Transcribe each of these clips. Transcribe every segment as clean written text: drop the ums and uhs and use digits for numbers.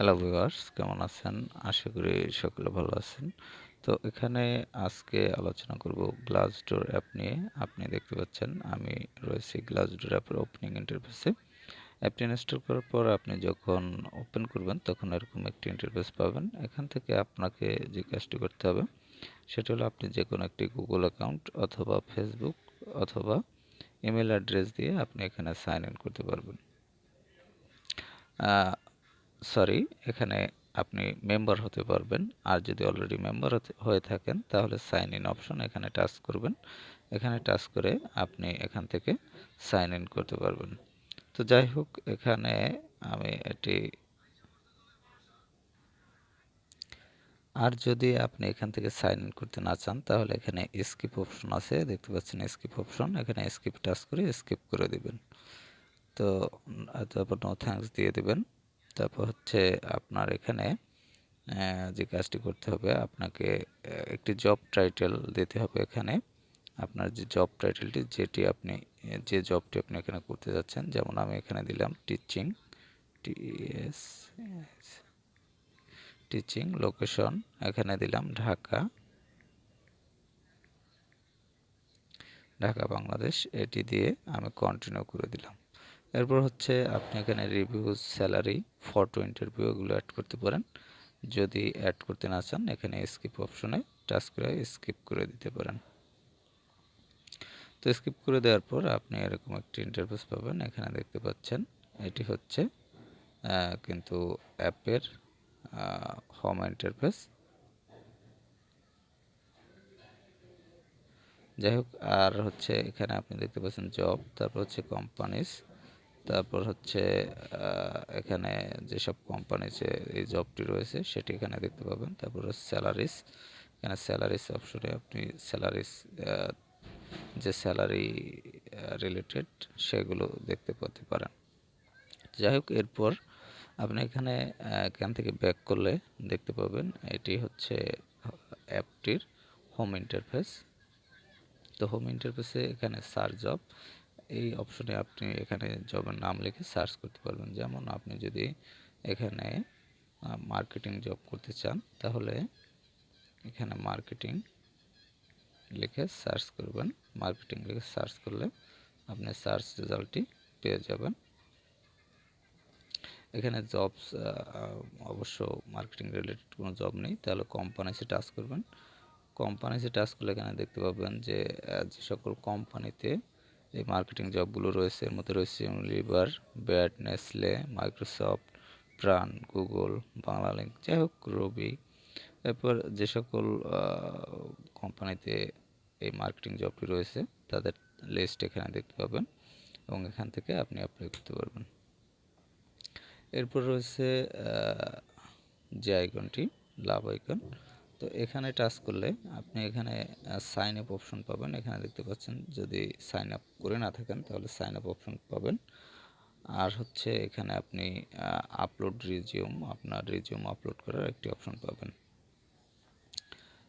Hello viewers, কেমন আছেন? আশা করি সকলে ভালো আছেন। তো এখানে আজকে আলোচনা করব গ্লাসডোর অ্যাপ নিয়ে। আপনি দেখতে পাচ্ছেন আমি রয়েছি গ্লাসডোর অ্যাপের ওপেনিং ইন্টারফেসে। অ্যাপটি ইনস্টল করার পর আপনি যখন ওপেন করবেন তখন এরকম একটি ইন্টারফেস পাবেন। এখান থেকে আপনাকে যে কাজটি করতে হবে সেটা হলো আপনি যে কোনো একটি গুগল অ্যাকাউন্ট অথবা ফেসবুক অথবা ইমেল অ্যাড্রেস দিয়ে আপনি এখানে সাইন ইন করতে পারবেন। সরি, এখানে আপনি মেম্বার হতে পারবেন। আর যদি অলরেডি মেম্বার হয়ে থাকেন তাহলে সাইন ইন অপশন এখানে টাচ করবেন। এখানে টাচ করে আপনি এখান থেকে সাইন ইন করতে পারবেন। তো যাই হোক, এখানে আমি এটি আর যদি আপনি এখান থেকে সাইন ইন করতে না চান তাহলে এখানে স্কিপ অপশন আছে, দেখতে পাচ্ছেন স্কিপ অপশন, এখানে স্কিপ টাচ করে স্কিপ করে দিবেন। তো তারপর নো থ্যাঙ্কস দিয়ে দিবেন। তারপর হচ্ছে আপনার এখানে যে কাজটি করতে হবে আপনাকে একটি জব টাইটেল দিতে হবে। এখানে আপনার যে জব টাইটেলটি যে জবটি আপনি এখানে করতে যাচ্ছেন, যেমন আমি এখানে দিলাম টিচিং, টিএস টিচিং, লোকেশন এখানে দিলাম ঢাকা, ঢাকা বাংলাদেশ, এটি দিয়ে আমি কন্টিনিউ করে দিলাম। এরপর হচ্ছে আপনি এখানে রিভিউজ, স্যালারি, ফটো ইন্টারভিউ এগুলো অ্যাড করতে পারেন। যদি অ্যাড করতে না চান এখানে স্কিপ অপশনে টাচ করে স্কিপ করে দিতে পারেন। তো স্কিপ করে দেওয়ার পর আপনি এরকম একটি ইন্টারফেস পাবেন। এখানে দেখতে পাচ্ছেন এটি হচ্ছে কিন্তু অ্যাপের হোম ইন্টারফেস। যাই হোক, আর হচ্ছে এখানে আপনি দেখতে পাচ্ছেন জব, তারপর হচ্ছে কোম্পানিজ, তারপর হচ্ছে এখানে যেসব কোম্পানিজে এই জবটি রয়েছে সেটি এখানে দেখতে পাবেন। তারপর হচ্ছে স্যালারিস, এখানে স্যালারিস অপশনে আপনি স্যালারিস যে স্যালারি রিলেটেড সেগুলো দেখতে পেতে পারেন। যাই হোক, এরপর আপনি এখান থেকে ব্যাক করলে দেখতে পাবেন এটি হচ্ছে অ্যাপটির হোম ইন্টারফেস। তো হোম ইন্টারফেসে এখানে সার্চ জব, এই অপশনে আপনি এখানে জবের নাম লিখে সার্চ করতে পারবেন। যেমন আপনি যদি এখানে মার্কেটিং জব করতে চান তাহলে এখানে মার্কেটিং লিখে সার্চ করবেন। মার্কেটিং লিখে সার্চ করলে আপনি সার্চ রেজাল্টটি পেয়ে যাবেন। এখানে জবস অবশ্য মার্কেটিং রিলেটেড কোনো জব নেই, তাহলে কোম্পানিসে টাচ করবেন। কোম্পানিসে টাচ করলে এখানে দেখতে পাবেন যে যে সকল কোম্পানিতে এই মার্কেটিং জবগুলো রয়েছে এর মধ্যে রয়েছে ইউনিলিভার, ব্যাট, নেসলে, মাইক্রোসফট, প্রাণ, গুগল, বাংলালিংক, যাই হোক রবি। এরপর যে সকল কোম্পানিতে এই মার্কেটিং জবটি রয়েছে তাদের লিস্ট এখানে দেখতে পাবেন এবং এখান থেকে আপনি অ্যাপ্লাই করতে পারবেন। এরপর রয়েছে যে আইকনটি, লাভ আইকন। তো এখানে টাচ করলে আপনি এখানে সাইন আপ অপশন পাবেন। এখানে দেখতে পাচ্ছেন যদি সাইন আপ করে না থাকেন তাহলে সাইন আপ অপশন পাবেন। আর হচ্ছে এখানে আপনি আপলোড রিজিউম, আপনার রিজিউম আপলোড করার একটি অপশন পাবেন।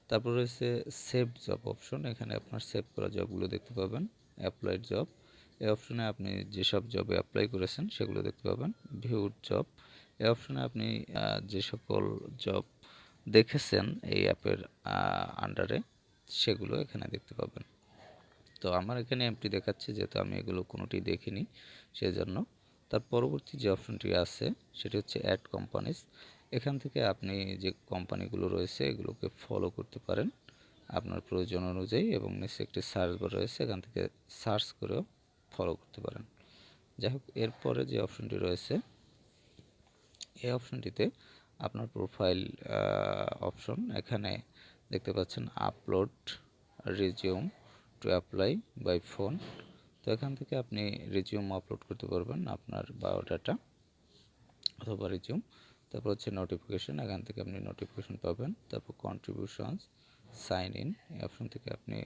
তারপর রয়েছে সেভ জব অপশন, এখানে আপনার সেভ করা জবগুলো দেখতে পাবেন। অ্যাপ্লাইড জব, এই অপশনে আপনি যেসব জবে অ্যাপ্লাই করেছেন সেগুলো দেখতে পাবেন। ভিউড জব, এই অপশনে আপনি যে সকল জব দেখেছেন এই অ্যাপের আন্ডারে সেগুলো এখানে দেখতে পাবেন। তো আমার এখানে এমটি দেখাচ্ছে যেহেতু আমি এগুলো কোনোটি দেখিনি সেজন্য। তার পরবর্তী যে অপশনটি আছে সেটি হচ্ছে অ্যাড কোম্পানিজ। এখান থেকে আপনি যে কোম্পানিগুলো রয়েছে এগুলোকে ফলো করতে পারেন আপনার প্রয়োজন অনুযায়ী, এবং নিচে একটি সার্চ বার রয়েছে, এখান থেকে সার্চ করেও ফলো করতে পারেন। যাই হোক, এরপরে যে অপশনটি রয়েছে এই অপশনটিতে আপনার প্রোফাইল অপশন, এখানে দেখতে পাচ্ছেন upload resume to apply by phone. তো এখান থেকে আপনি রিজিউম আপলোড করতে পারবেন, আপনার বায়োডাটা অথবা রিজিউম। তারপর হচ্ছে নোটিফিকেশন, এখান থেকে আপনি নোটিফিকেশন পাবেন। তারপর কন্ট্রিবিউশনস, সাইন ইন, এই অপশন থেকে আপনি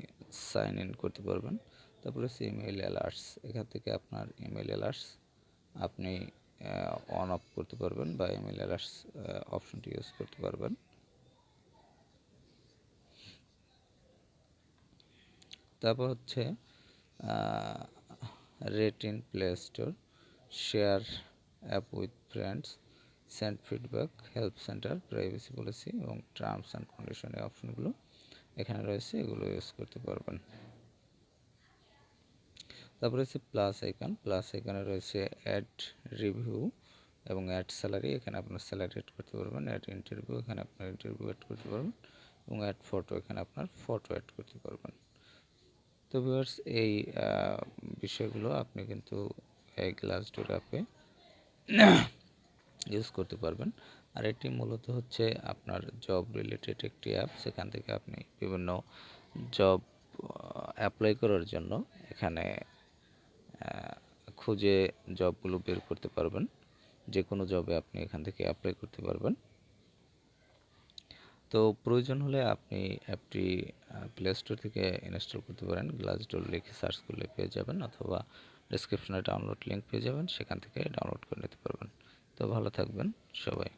সাইন ইন করতে পারবেন। তারপর হচ্ছে ইমেইল অ্যালার্টস, এখান থেকে আপনার ইমেইল অ্যালার্টস আপনি অন অফ করতে পারবেন বা ইমেইল অ্যালার্টস অপশনটি ইউজ করতে পারবেন। তারপর হচ্ছে rate in play store, share app with friends, send feedback, help centre, privacy policy এবং টার্মস অ্যান্ড কন্ডিশন, এই অপশনগুলো এখানে রয়েছে, এগুলো ইউজ করতে পারবেন। তারপরে হচ্ছে প্লাস আইকন, প্লাস আইকনে রয়েছে অ্যাড রিভিউ এবং অ্যাড স্যালারি, এখানে আপনার স্যালারি অ্যাড করতে পারবেন। অ্যাড ইন্টারভিউ, এখানে আপনার ইন্টারভিউ অ্যাড করতে পারবেন। এবং অ্যাড ফটো, এখানে আপনার ফটো অ্যাড করতে পারবেন। তো ভিউয়ার্স, এই বিষয়গুলো আপনি কিন্তু এই গ্লাসডোর অ্যাপে ইউজ করতে পারবেন। আর এটি মূলত হচ্ছে আপনার জব রিলেটেড একটি অ্যাপ, সেখান থেকে আপনি বিভিন্ন জব অ্যাপ্লাই করার জন্য এখানে খুঁজে জবগুলো বের করতে পারবেন। যে কোনো জবে আপনি এখান থেকে অ্যাপ্লাই করতে পারবেন। তো প্রয়োজন হলে আপনি অ্যাপটি প্লে স্টোর থেকে ইনস্টল করতে পারেন। গ্লাসডোর লিখে সার্চ করলে পেয়ে যাবেন, অথবা ডিসক্রিপশনে ডাউনলোড লিঙ্ক পেয়ে যাবেন, সেখান থেকে ডাউনলোড করে নিতে পারবেন। তো ভালো থাকবেন সবাই।